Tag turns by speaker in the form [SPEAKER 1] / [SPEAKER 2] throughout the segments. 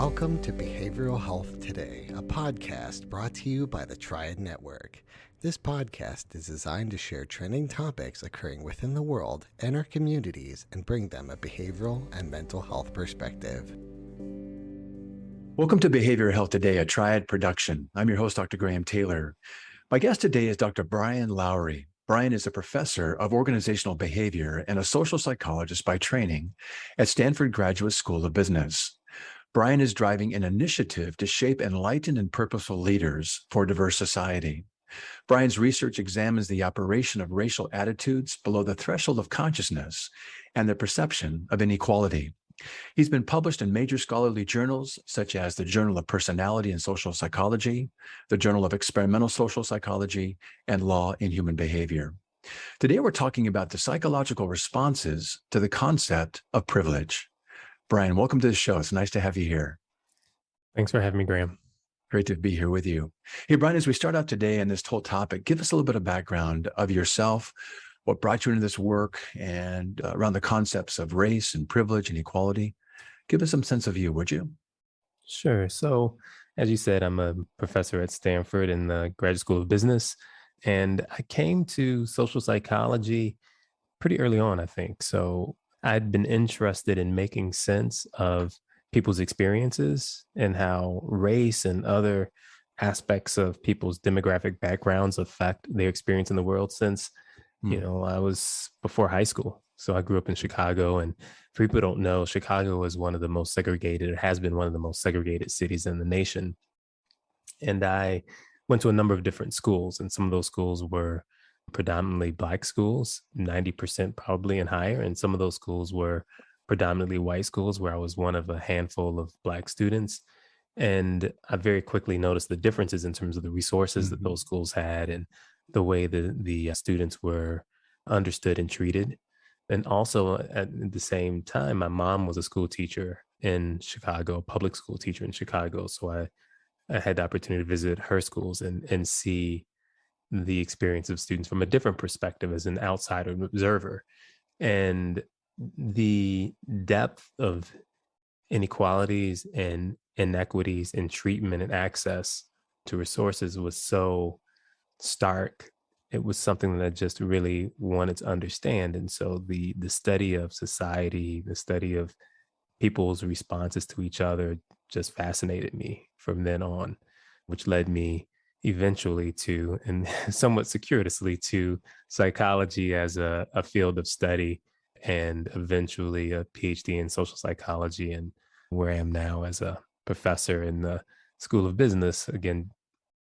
[SPEAKER 1] Welcome to Behavioral Health Today, a podcast brought to you by the Triad Network. This podcast is designed to share trending topics occurring within the world and our communities and bring them a behavioral and mental health perspective.
[SPEAKER 2] Welcome to Behavioral Health Today, a Triad production. I'm your host, Dr. Graham Taylor. My guest today is Dr. Brian Lowery. Brian is a professor of organizational behavior and a social psychologist by training at Stanford Graduate School of Business. Brian is driving an initiative to shape enlightened and purposeful leaders for a diverse society. Brian's research examines the operation of racial attitudes below the threshold of consciousness and the perception of inequality. He's been published in major scholarly journals such as the Journal of Personality and Social Psychology, the Journal of Experimental Social Psychology, and Law in Human Behavior. Today, we're talking about the psychological responses to the concept of privilege. Brian, welcome to the show. It's nice to have you here.
[SPEAKER 3] Thanks for having me, Graham.
[SPEAKER 2] Great to be here with you. Hey, Brian, as we start out today in this whole topic, give us a little bit of background of yourself, what brought you into this work, and around the concepts of race and privilege and equality. Give us some sense of you, would you?
[SPEAKER 3] Sure. So, as you said, I'm a professor at Stanford in the Graduate School of Business, and I came to social psychology pretty early on, I think. So I'd been interested in making sense of people's experiences and how race and other aspects of people's demographic backgrounds affect their experience in the world since, I was before high school. So I grew up in Chicago, and for people who don't know, Chicago is one of the most segregated, or has been one of the most segregated cities in the nation. And I went to a number of different schools, and some of those schools were predominantly Black schools, 90% probably and higher. And some of those schools were predominantly white schools where I was one of a handful of Black students. And I very quickly noticed the differences in terms of the resources that those schools had and the way the students were understood and treated. And also at the same time, my mom was a school teacher in Chicago, a public school teacher in Chicago. So I had the opportunity to visit her schools and see the experience of students from a different perspective as an outsider observer. And the depth of inequalities and inequities in treatment and access to resources was so stark. It was something that I just really wanted to understand. And so the study of society, the study of people's responses to each other just fascinated me from then on, which led me eventually to, and somewhat circuitously, to psychology as a field of study, and eventually a PhD in social psychology, and where I am now as a professor in the School of Business, again,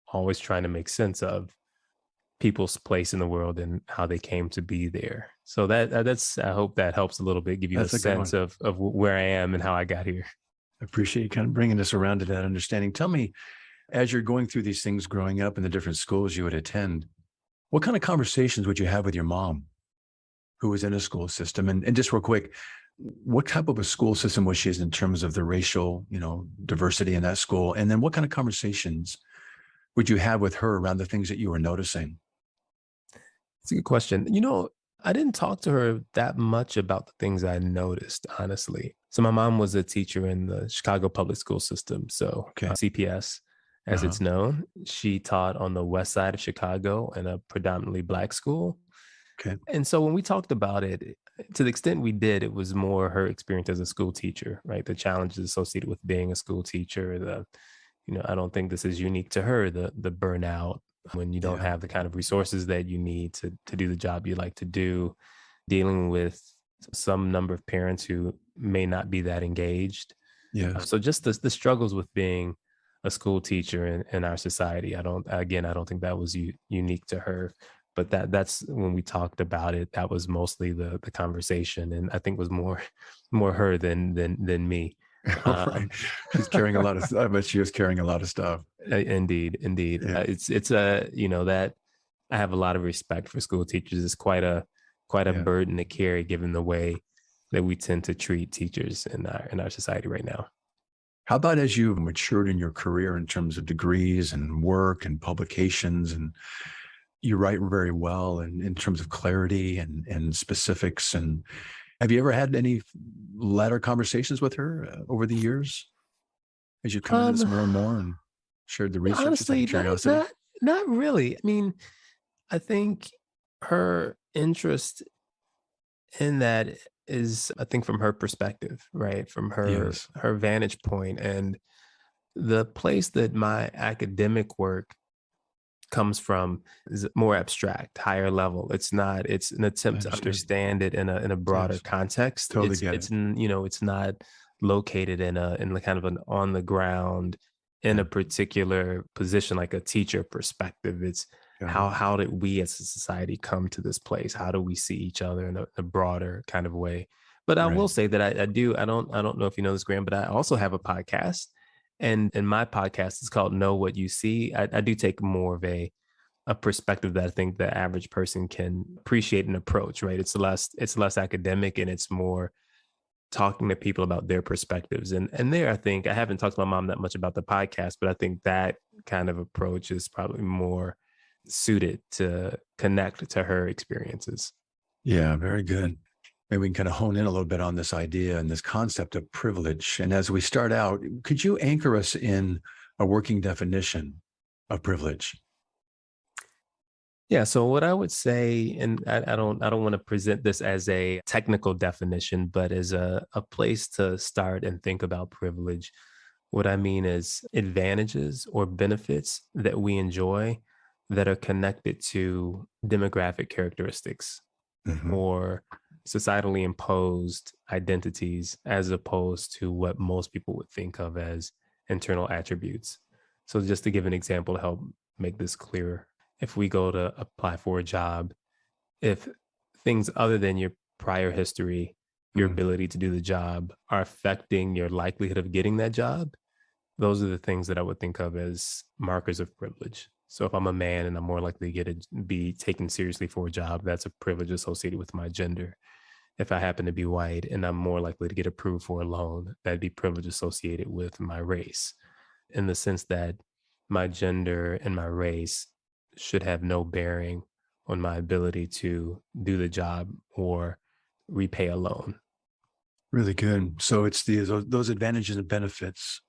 [SPEAKER 3] always trying to make sense of people's place in the world and how they came to be there. So that's, I hope that helps a little bit, give you a sense of where I am and how I got here.
[SPEAKER 2] I appreciate you kind of bringing us around to that understanding. Tell me, as you're going through these things growing up in the different schools you would attend, what kind of conversations would you have with your mom who was in a school system? And just real quick, what type of a school system was she in terms of the racial, diversity in that school? And then what kind of conversations would you have with her around the things that you were noticing?
[SPEAKER 3] It's a good question. I didn't talk to her that much about the things I noticed, honestly. So my mom was a teacher in the Chicago public school system. So CPS, as it's known. She taught on the west side of Chicago in a predominantly Black school.
[SPEAKER 2] Okay.
[SPEAKER 3] And so when we talked about it, to the extent we did, it was more her experience as a school teacher, right? The challenges associated with being a school teacher, I don't think this is unique to her, the burnout when you don't have the kind of resources that you need to do the job you like to do, dealing with some number of parents who may not be that engaged. So just the struggles with being a school teacher in our society. I don't think that was unique to her, but that's when we talked about it, that was mostly the conversation. And I think was more her than me.
[SPEAKER 2] Right. She's carrying a lot of stuff, but she was carrying a lot of stuff.
[SPEAKER 3] Indeed.
[SPEAKER 2] Yeah.
[SPEAKER 3] It's that I have a lot of respect for school teachers. It's quite a burden to carry, given the way that we tend to treat teachers in our society right now.
[SPEAKER 2] How about as you've matured in your career in terms of degrees and work and publications, and you write very well and in terms of clarity and specifics, and have you ever had any latter conversations with her over the years? as you come into this
[SPEAKER 3] Um,
[SPEAKER 2] more and more and shared the research, just out of
[SPEAKER 3] honestly,
[SPEAKER 2] curiosity?
[SPEAKER 3] not really. I mean, I think her interest in that is, I think, from her perspective, right? From
[SPEAKER 2] Yes.
[SPEAKER 3] her vantage point. And the place that my academic work comes from is more abstract, higher level. It's an attempt to
[SPEAKER 2] Understood.
[SPEAKER 3] understand it in a broader
[SPEAKER 2] Yes.
[SPEAKER 3] context.
[SPEAKER 2] Totally get it.
[SPEAKER 3] It's not located in the kind of an on the ground in
[SPEAKER 2] Yeah.
[SPEAKER 3] a particular position like a teacher perspective. It's
[SPEAKER 2] Got it.
[SPEAKER 3] how did we as a society come to this place? How do we see each other in a broader kind of way? But I will
[SPEAKER 2] Right.
[SPEAKER 3] say that I don't know if you know this, Graham, but I also have a podcast. And my podcast is called Know What You See. I do take more of a perspective that I think the average person can appreciate and approach, right? It's less academic and it's more talking to people about their perspectives. And there I think I haven't talked to my mom that much about the podcast, but I think that kind of approach is probably more suited to connect to her experiences.
[SPEAKER 2] Yeah, very good. Maybe we can kind of hone in a little bit on this idea and this concept of privilege. And as we start out, could you anchor us in a working definition of privilege?
[SPEAKER 3] Yeah. So what I would say, and I don't want to present this as a technical definition, but as a place to start and think about privilege. What I mean is advantages or benefits that we enjoy that are connected to demographic characteristics
[SPEAKER 2] Hmm.
[SPEAKER 3] or societally imposed identities as opposed to what most people would think of as internal attributes. So, just to give an example to help make this clearer, if we go to apply for a job, if things other than your prior history, your ability to do the job are affecting your likelihood of getting that job, those are the things that I would think of as markers of privilege. So if I'm a man and I'm more likely to be taken seriously for a job, that's a privilege associated with my gender. If I happen to be white and I'm more likely to get approved for a loan, that'd be privilege associated with my race, in the sense that my gender and my race should have no bearing on my ability to do the job or repay a loan.
[SPEAKER 2] Really good. So it's those advantages and benefits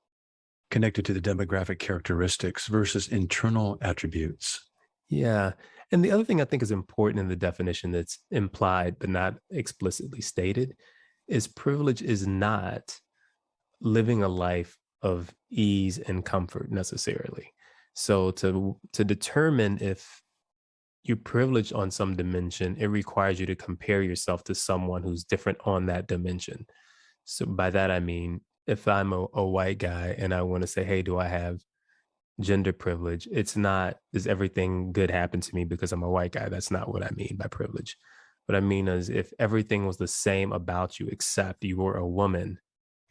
[SPEAKER 2] connected to the demographic characteristics versus internal attributes.
[SPEAKER 3] Yeah. And the other thing I think is important in the definition that's implied but not explicitly stated is privilege is not living a life of ease and comfort necessarily. So to determine if you're privileged on some dimension, it requires you to compare yourself to someone who's different on that dimension. So by that I mean if I'm a white guy and I want to say, hey, do I have gender privilege? It's not, does everything good happen to me because I'm a white guy? That's not what I mean by privilege. What I mean is if everything was the same about you except you were a woman,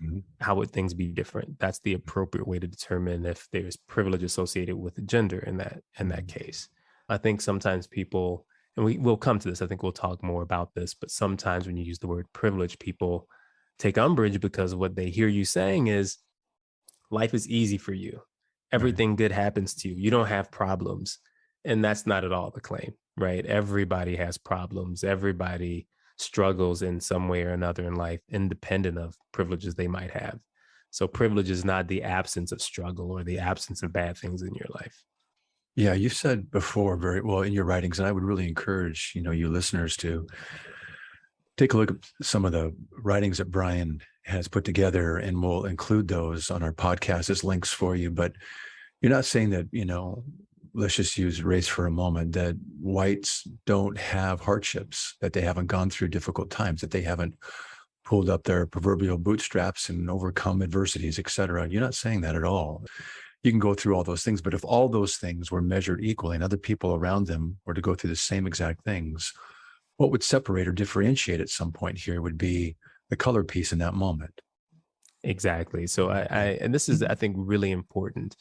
[SPEAKER 2] Mhm.
[SPEAKER 3] how would things be different? That's the appropriate way to determine if there's privilege associated with the gender in that case. I think sometimes people, and we will come to this, I think we'll talk more about this, but sometimes when you use the word privilege, people take umbrage because what they hear you saying is life is easy for you.
[SPEAKER 2] Right.
[SPEAKER 3] Everything good happens to you. You don't have problems. And that's not at all the claim, right? Everybody has problems. Everybody struggles in some way or another in life, independent of privileges they might have. So, privilege is not the absence of struggle or the absence of bad things in your life.
[SPEAKER 2] Yeah, you said before very well in your writings, and I would really encourage, you listeners to take a look at some of the writings that Brian has put together, and we'll include those on our podcast as links for you. But you're not saying that, let's just use race for a moment, that whites don't have hardships, that they haven't gone through difficult times, that they haven't pulled up their proverbial bootstraps and overcome adversities, et cetera. You're not saying that at all. You can go through all those things, but if all those things were measured equally and other people around them were to go through the same exact things, what would separate or differentiate at some point here would be the color piece in that moment.
[SPEAKER 3] Exactly. So, and this is, I think, really important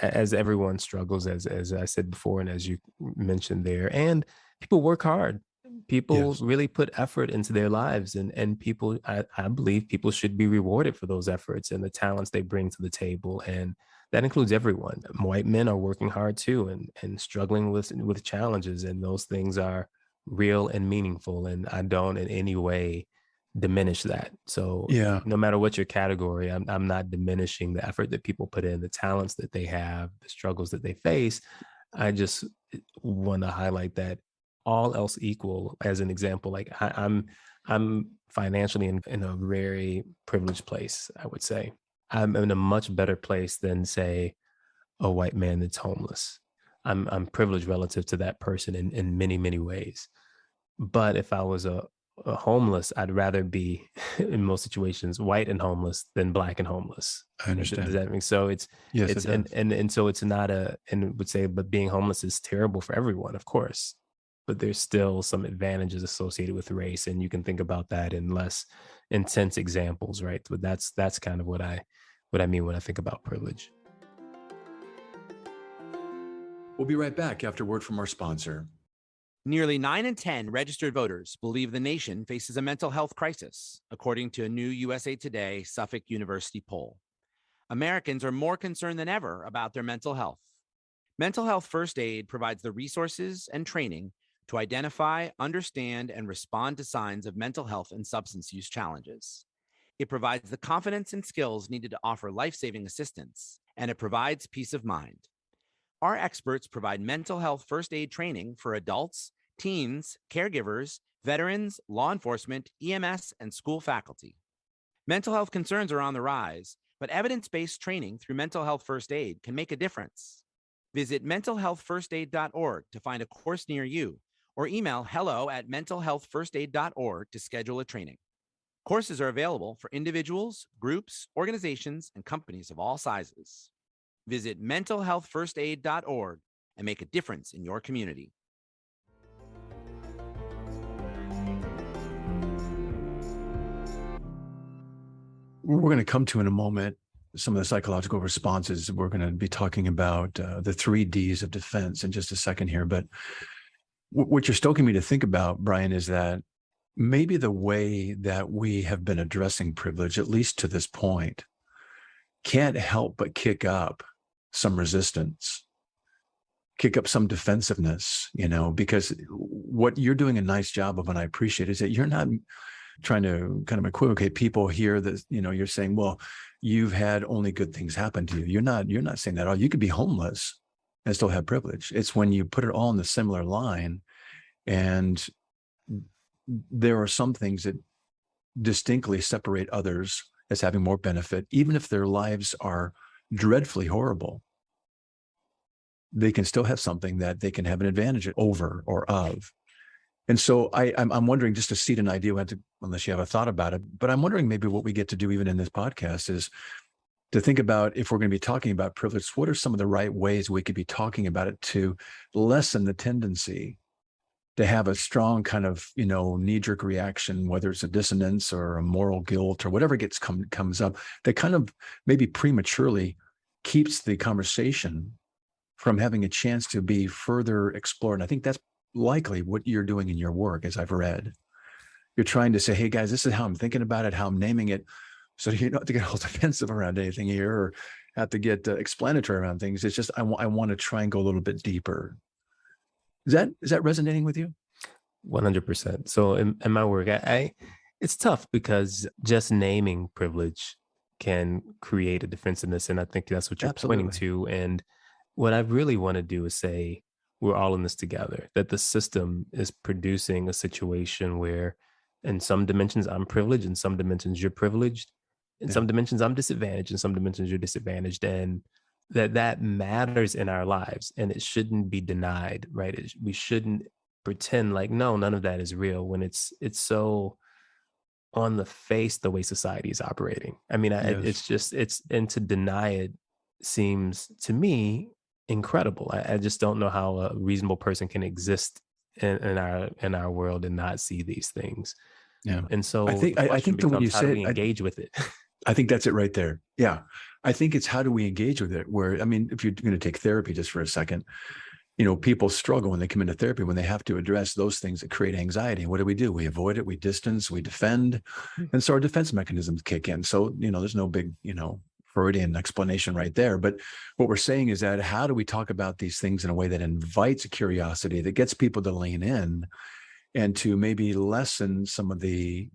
[SPEAKER 3] as everyone struggles, as I said before, and as you mentioned there, and people work hard. People
[SPEAKER 2] Yes.
[SPEAKER 3] really put effort into their lives, and people, I believe, people should be rewarded for those efforts and the talents they bring to the table, and that includes everyone. White men are working hard too, and struggling with challenges, and those things are real and meaningful. And I don't in any way diminish that. So
[SPEAKER 2] Yeah.
[SPEAKER 3] no matter what your category, I'm not diminishing the effort that people put in, the talents that they have, the struggles that they face. I just want to highlight that all else equal, as an example, like I'm financially in a very privileged place, I would say. I'm in a much better place than, say, a white man that's homeless. I'm privileged relative to that person in many, many ways. But if I was a homeless, I'd rather be in most situations white and homeless than black and homeless.
[SPEAKER 2] I understand.
[SPEAKER 3] Does that make so?
[SPEAKER 2] Yes,
[SPEAKER 3] It's
[SPEAKER 2] it does.
[SPEAKER 3] and so it's not a, and would say, but being homeless is terrible for everyone, of course. But there's still some advantages associated with race, and you can think about that in less intense examples, right? But that's kind of what I mean when I think about privilege.
[SPEAKER 2] We'll be right back after word from our sponsor.
[SPEAKER 4] Nearly 9 in 10 registered voters believe the nation faces a mental health crisis, according to a new USA Today Suffolk University poll. Americans are more concerned than ever about their mental health. Mental health first aid provides the resources and training to identify, understand, and respond to signs of mental health and substance use challenges. It provides the confidence and skills needed to offer life-saving assistance, and it provides peace of mind. Our experts provide mental health first aid training for adults, teens, caregivers, veterans, law enforcement, EMS, and school faculty. Mental health concerns are on the rise, but evidence-based training through mental health first aid can make a difference. Visit mentalhealthfirstaid.org to find a course near you, or email hello@mentalhealthfirstaid.org to schedule a training. Courses are available for individuals, groups, organizations, and companies of all sizes. Visit mentalhealthfirstaid.org and make a difference in your community.
[SPEAKER 2] We're going to come to in a moment some of the psychological responses. We're going to be talking about the 3 Ds of defense in just a second here. But what you're stoking me to think about, Brian, is that maybe the way that we have been addressing privilege, at least to this point, can't help but kick up some resistance, kick up some defensiveness, because what you're doing a nice job of, and I appreciate, is that you're not trying to kind of equivocate people here that, you're saying, well, you've had only good things happen to you. You're not saying that at all. You could be homeless and still have privilege. It's when you put it all in the similar line, and there are some things that distinctly separate others as having more benefit, even if their lives are dreadfully horrible. They can still have something that they can have an advantage over or of. And so I'm wondering, just to seed an idea, unless you have a thought about it, but I'm wondering maybe what we get to do even in this podcast is to think about, if we're going to be talking about privilege, what are some of the right ways we could be talking about it to lessen the tendency to have a strong kind of, knee-jerk reaction, whether it's a dissonance or a moral guilt or whatever comes up, that kind of maybe prematurely keeps the conversation from having a chance to be further explored. And I think that's likely what you're doing in your work, as I've read. You're trying to say, hey guys, this is how I'm thinking about it, how I'm naming it, so you don't have to get all defensive around anything here or have to get explanatory around things. It's just, I want to try and go a little bit deeper. Is that resonating with you?
[SPEAKER 3] 100%. So in my work, it's tough because just naming privilege can create a defensiveness. And I think that's what you're pointing to. And what I really want to do is say, we're all in this together, that the system is producing a situation where in some dimensions I'm privileged, in some dimensions you're privileged, in some dimensions I'm disadvantaged, in some dimensions you're disadvantaged. And that matters in our lives, and it shouldn't be denied, right? We shouldn't pretend like, no, none of that is real, when it's so on the face the way society is operating. I mean, and to deny it seems to me incredible. I just don't know how a reasonable person can exist in our world and not see these things.
[SPEAKER 2] Yeah.
[SPEAKER 3] And so
[SPEAKER 2] I think the way you
[SPEAKER 3] how do we engage with it?
[SPEAKER 2] I think that's it right there. Yeah. I think it's how do we engage with it, where, I mean, if you're going to take therapy just for a second, people struggle when they come into therapy, when they have to address those things that create anxiety. What do? We avoid it, we distance, we defend. And so our defense mechanisms kick in. So, there's no big, Freudian explanation right there. But what we're saying is that how do we talk about these things in a way that invites a curiosity, that gets people to lean in and to maybe lessen some of the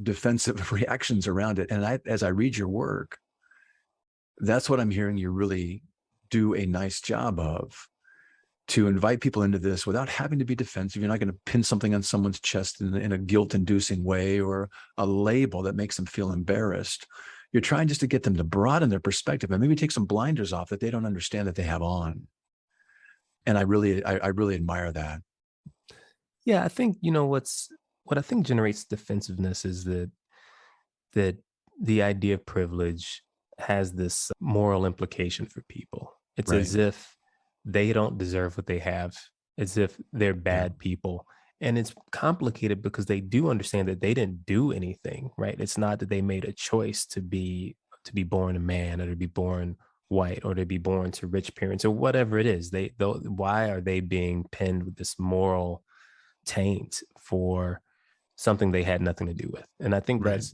[SPEAKER 2] defensive reactions around it. And as I read your work, that's what I'm hearing you really do a nice job of, to invite people into this without having to be defensive. You're not going to pin something on someone's chest in a guilt-inducing way, or a label that makes them feel embarrassed. You're trying just to get them to broaden their perspective and maybe take some blinders off that they don't understand that they have on. And I really admire that.
[SPEAKER 3] Yeah, I think, what I think generates defensiveness is that the idea of privilege has this moral implication for people. It's
[SPEAKER 2] Right.
[SPEAKER 3] as if they don't deserve what they have, as if they're bad people. And it's complicated because they do understand that they didn't do anything, right? It's not that they made a choice to be born a man, or to be born white, or to be born to rich parents, or whatever it is. Why are they being pinned with this moral taint for something they had nothing to do with? And I think
[SPEAKER 2] Right.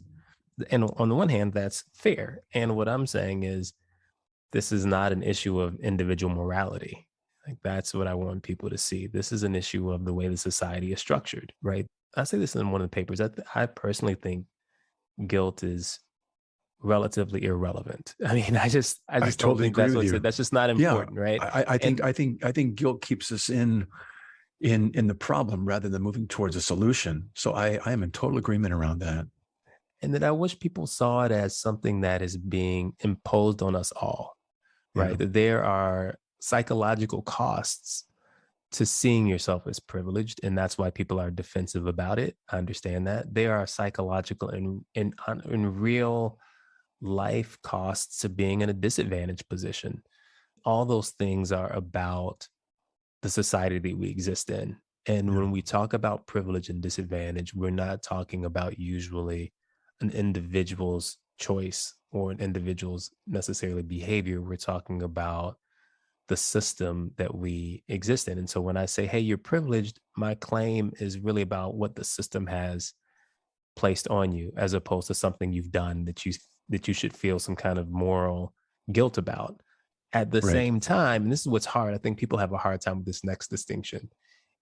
[SPEAKER 3] and on the one hand, that's fair. And what I'm saying is, this is not an issue of individual morality. Like, that's what I want people to see. This is an issue of the way the society is structured, right? I say this in one of the papers. I personally think guilt is relatively irrelevant. I mean, I just don't
[SPEAKER 2] totally
[SPEAKER 3] think
[SPEAKER 2] agree
[SPEAKER 3] that's
[SPEAKER 2] with
[SPEAKER 3] what
[SPEAKER 2] you.
[SPEAKER 3] that's just not important, right?
[SPEAKER 2] I think guilt keeps us in the problem rather than moving towards a solution. So I am in total agreement around that.
[SPEAKER 3] And that I wish people saw it as something that is being imposed on us all, right?
[SPEAKER 2] Yeah.
[SPEAKER 3] That there are psychological costs to seeing yourself as privileged, and that's why people are defensive about it. I understand that. There are psychological and real life costs to being in a disadvantaged position. All those things are about the society that we exist in. And
[SPEAKER 2] Yeah.
[SPEAKER 3] when we talk about privilege and disadvantage, we're not talking about usually an individual's choice or an individual's necessarily behavior. We're talking about the system that we exist in. And so when I say, hey, you're privileged, my claim is really about what the system has placed on you, as opposed to something you've done that you should feel some kind of moral guilt about. At the
[SPEAKER 2] Right.
[SPEAKER 3] same time, and this is what's hard, I think people have a hard time with this next distinction.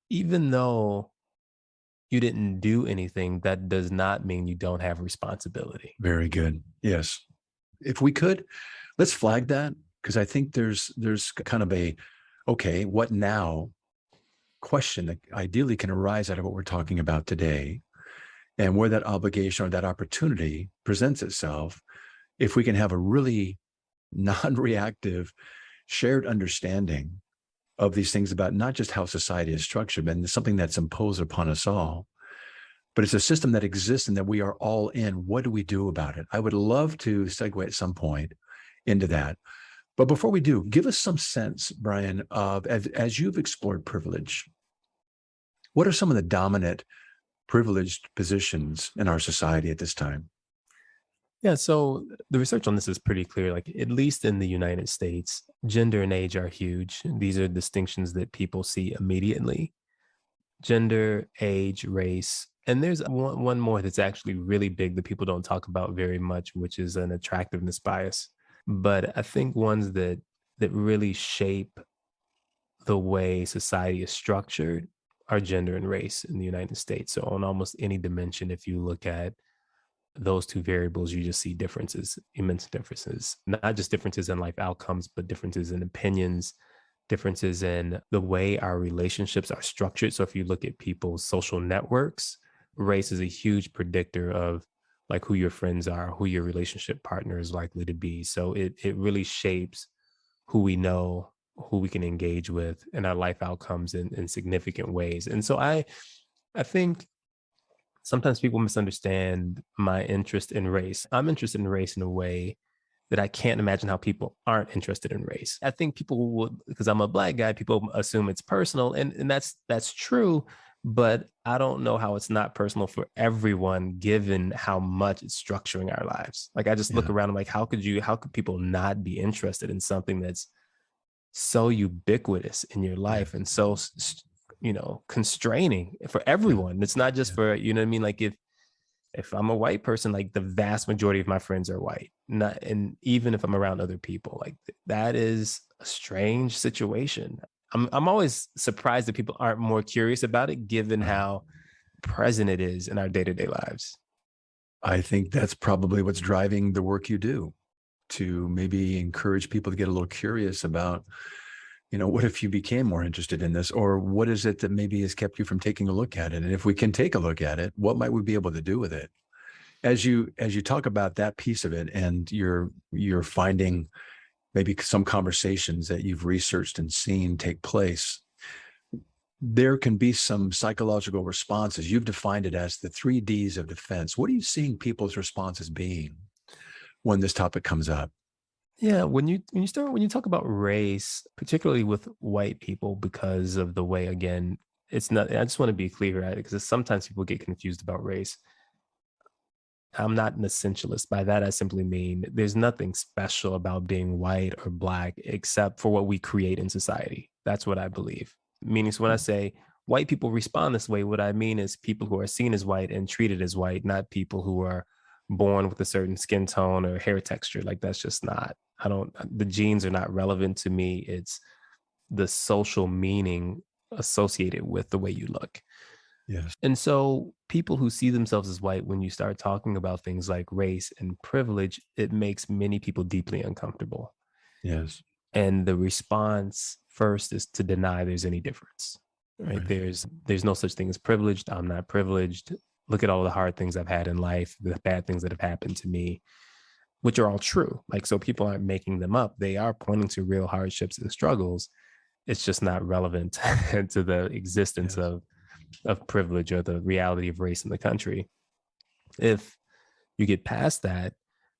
[SPEAKER 3] Even though you didn't do anything, that does not mean you don't have responsibility.
[SPEAKER 2] Very good. Yes. If we could, let's flag that, because I think there's kind of a, okay, what now question that ideally can arise out of what we're talking about today, and where that obligation or that opportunity presents itself. If we can have a really non-reactive shared understanding of these things about not just how society is structured, but something that's imposed upon us all, but it's a system that exists and that we are all in. What do we do about it? I would love to segue at some point into that. But before we do, give us some sense, Brian, of as you've explored privilege, what are some of the dominant privileged positions in our society at this time?
[SPEAKER 3] Yeah, so the research on this is pretty clear. Like, at least in the United States, gender and age are huge. These are distinctions that people see immediately: gender, age, race. And there's one more that's actually really big that people don't talk about very much, which is an attractiveness bias. But I think ones that really shape the way society is structured are gender and race in the United States. So on almost any dimension, if you look at those two variables, you just see differences, immense differences, not just differences in life outcomes, but differences in opinions, differences in the way our relationships are structured. So if you look at people's social networks, race is a huge predictor of like who your friends are, who your relationship partner is likely to be. So it really shapes who we know, who we can engage with, and our life outcomes in significant ways. And so I think sometimes people misunderstand my interest in race. I'm interested in race in a way that I can't imagine how people aren't interested in race. I think people would, because I'm a Black guy, people assume it's personal, and that's true, but I don't know how it's not personal for everyone, given how much it's structuring our lives. Like, I just look
[SPEAKER 2] Yeah.
[SPEAKER 3] around, I'm like, how could people not be interested in something that's so ubiquitous in your life and so constraining for everyone? It's not just for, you know what I mean? Like, if I'm a white person, like, the vast majority of my friends are white. And even if I'm around other people, like, that is a strange situation. I'm always surprised that people aren't more curious about it, given how present it is in our day-to-day lives.
[SPEAKER 2] I think that's probably what's driving the work you do, to maybe encourage people to get a little curious about, what if you became more interested in this, or what is it that maybe has kept you from taking a look at it? And if we can take a look at it, what might we be able to do with it? As you talk about that piece of it, and you're finding maybe some conversations that you've researched and seen take place, there can be some psychological responses. You've defined it as the 3 Ds of defense. What are you seeing people's responses being when this topic comes up?
[SPEAKER 3] Yeah, when you talk about race, particularly with white people, because of the way, again, it's not. I just want to be clear, right? Because sometimes people get confused about race. I'm not an essentialist. By that, I simply mean there's nothing special about being white or black except for what we create in society. That's what I believe. Meaning, so when I say white people respond this way, what I mean is people who are seen as white and treated as white, not people who are born with a certain skin tone or hair texture. Like that's just not, the genes are not relevant to me. It's the social meaning associated with the way you look.
[SPEAKER 2] Yes.
[SPEAKER 3] And so people who see themselves as white, when you start talking about things like race and privilege, it makes many people deeply uncomfortable.
[SPEAKER 2] Yes.
[SPEAKER 3] And the response first is to deny there's any difference, right?
[SPEAKER 2] Right.
[SPEAKER 3] There's no such thing as privileged. I'm not privileged. Look at all the hard things I've had in life, the bad things that have happened to me, which are all true. Like, so people aren't making them up. They are pointing to real hardships and struggles. It's just not relevant to the existence
[SPEAKER 2] Yes.
[SPEAKER 3] of privilege or the reality of race in the country. If you get past that,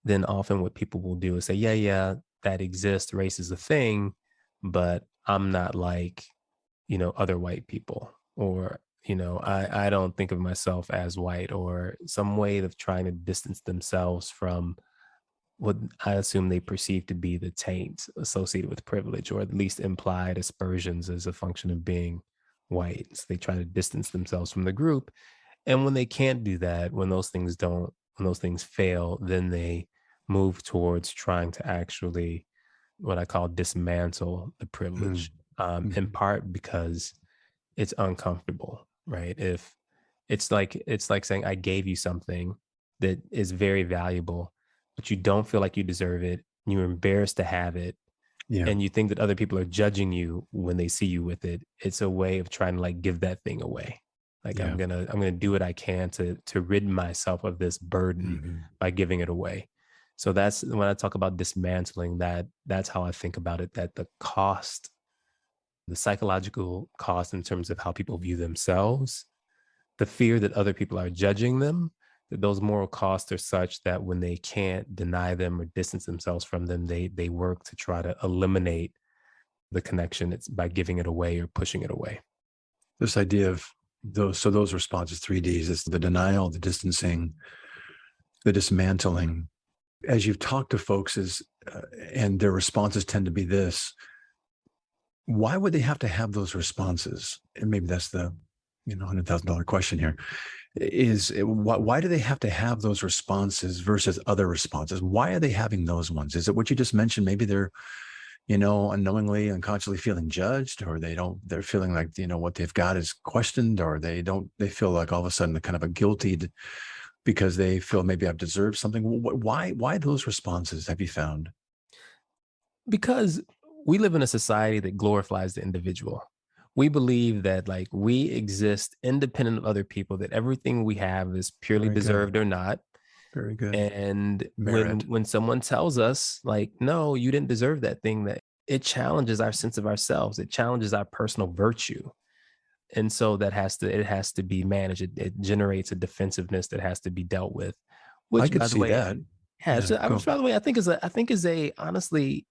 [SPEAKER 3] then often what people will do is say, yeah, that exists. Race is a thing, but I'm not like, other white people, or, I don't think of myself as white, or some way of trying to distance themselves from what I assume they perceive to be the taint associated with privilege, or at least implied aspersions as a function of being white. So they try to distance themselves from the group. And when they can't do that, when those things fail, then they move towards trying to actually, what I call, dismantle the
[SPEAKER 2] Mm.
[SPEAKER 3] privilege, in
[SPEAKER 2] Mhm.
[SPEAKER 3] part because it's uncomfortable, right? If it's like saying, I gave you something that is very valuable, but you don't feel like you deserve it. You're embarrassed to have it,
[SPEAKER 2] Yeah.
[SPEAKER 3] and you think that other people are judging you when they see you with it. It's a way of trying to like give that thing away. Like,
[SPEAKER 2] Yeah.
[SPEAKER 3] I'm gonna do what I can to rid myself of this burden
[SPEAKER 2] Mhm.
[SPEAKER 3] by giving it away. So that's when I talk about dismantling, that's how I think about it, that the cost, the psychological cost in terms of how people view themselves, the fear that other people are judging them, that those moral costs are such that when they can't deny them or distance themselves from them, they work to try to eliminate the connection. It's by giving it away or pushing it away.
[SPEAKER 2] This idea of those responses, 3 Ds, is the denial, the distancing, the dismantling. As you've talked to folks, and their responses tend to be this, why would they have to have those responses? And maybe that's the $100,000 question here. Why do they have to have those responses versus other responses? Why are they having those ones? Is it what you just mentioned? Maybe they're unknowingly, unconsciously feeling judged, or they're feeling like, what they've got is questioned, or they feel like all of a sudden they're kind of a guilty because they feel maybe I've deserved something. Why those responses have you found?
[SPEAKER 3] Because we live in a society that glorifies the individual. We believe that like we exist independent of other people, that everything we have is purely
[SPEAKER 2] Very good.
[SPEAKER 3] deserved or not.
[SPEAKER 2] Very good.
[SPEAKER 3] And
[SPEAKER 2] Merit.
[SPEAKER 3] when someone tells us like, no, you didn't deserve that thing, that it challenges our sense of ourselves. It challenges our personal virtue. And so it has to be managed. It generates a defensiveness that has to be dealt with,
[SPEAKER 2] I
[SPEAKER 3] which
[SPEAKER 2] could
[SPEAKER 3] by the
[SPEAKER 2] see
[SPEAKER 3] way,
[SPEAKER 2] that.
[SPEAKER 3] yeah,
[SPEAKER 2] Yeah,
[SPEAKER 3] which by the way, I think is a honestly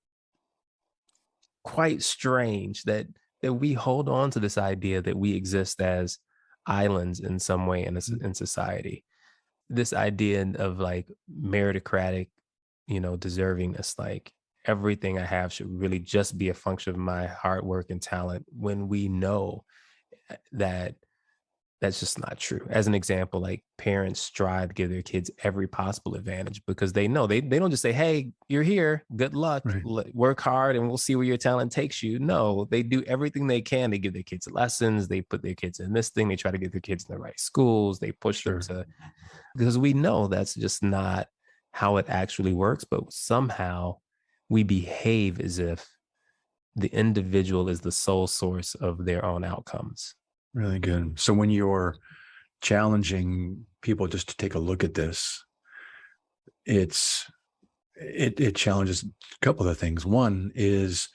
[SPEAKER 3] quite strange that we hold on to this idea that we exist as islands in some way in society. This idea of like meritocratic, deservingness, like everything I have should really just be a function of my hard work and talent, when we know that that's just not true. As an example, like parents strive to give their kids every possible advantage because they know they don't just say, hey, you're here, good luck,
[SPEAKER 2] Right.
[SPEAKER 3] work hard and we'll see where your talent takes you. No, they do everything they can. They give their kids lessons, they put their kids in this thing, they try to get their kids in the right schools, they push them
[SPEAKER 2] Sure.
[SPEAKER 3] to, because we know that's just not how it actually works. But somehow we behave as if the individual is the sole source of their own outcomes.
[SPEAKER 2] Really good. So when you're challenging people just to take a look at this, it challenges a couple of things. One is,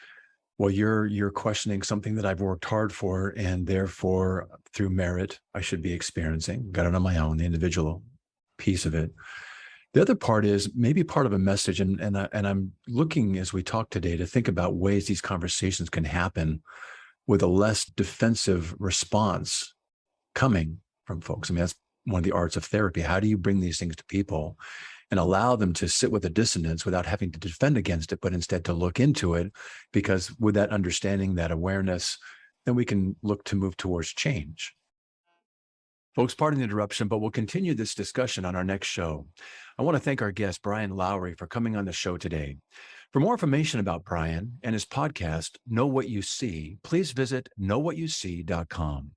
[SPEAKER 2] well, you're questioning something that I've worked hard for, and therefore through merit I should be experiencing. Got it on my own, the individual piece of it. The other part is maybe part of a message, and I'm looking as we talk today to think about ways these conversations can happen with a less defensive response coming from folks. I mean, that's one of the arts of therapy. How do you bring these things to people and allow them to sit with the dissonance without having to defend against it, but instead to look into it? Because with that understanding, that awareness, then we can look to move towards change. Folks, pardon the interruption, but we'll continue this discussion on our next show. I want to thank our guest, Brian Lowery, for coming on the show today. For more information about Brian and his podcast, Know What You See, please visit knowwhatyouSee.com.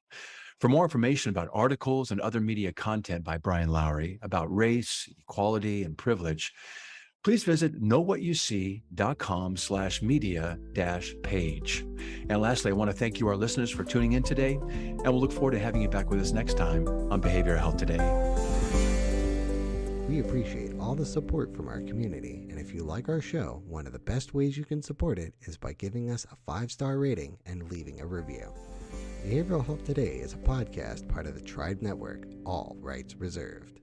[SPEAKER 2] For more information about articles and other media content by Brian Lowery about race, equality, and privilege, please visit knowwhatyouSee.com/media-page. And lastly, I want to thank you, our listeners, for tuning in today, and we'll look forward to having you back with us next time on Behavioral Health Today.
[SPEAKER 1] We appreciate all the support from our community, and if you like our show, one of the best ways you can support it is by giving us a 5-star rating and leaving a review. Behavioral Health Today is a podcast part of the Tribe Network, all rights reserved.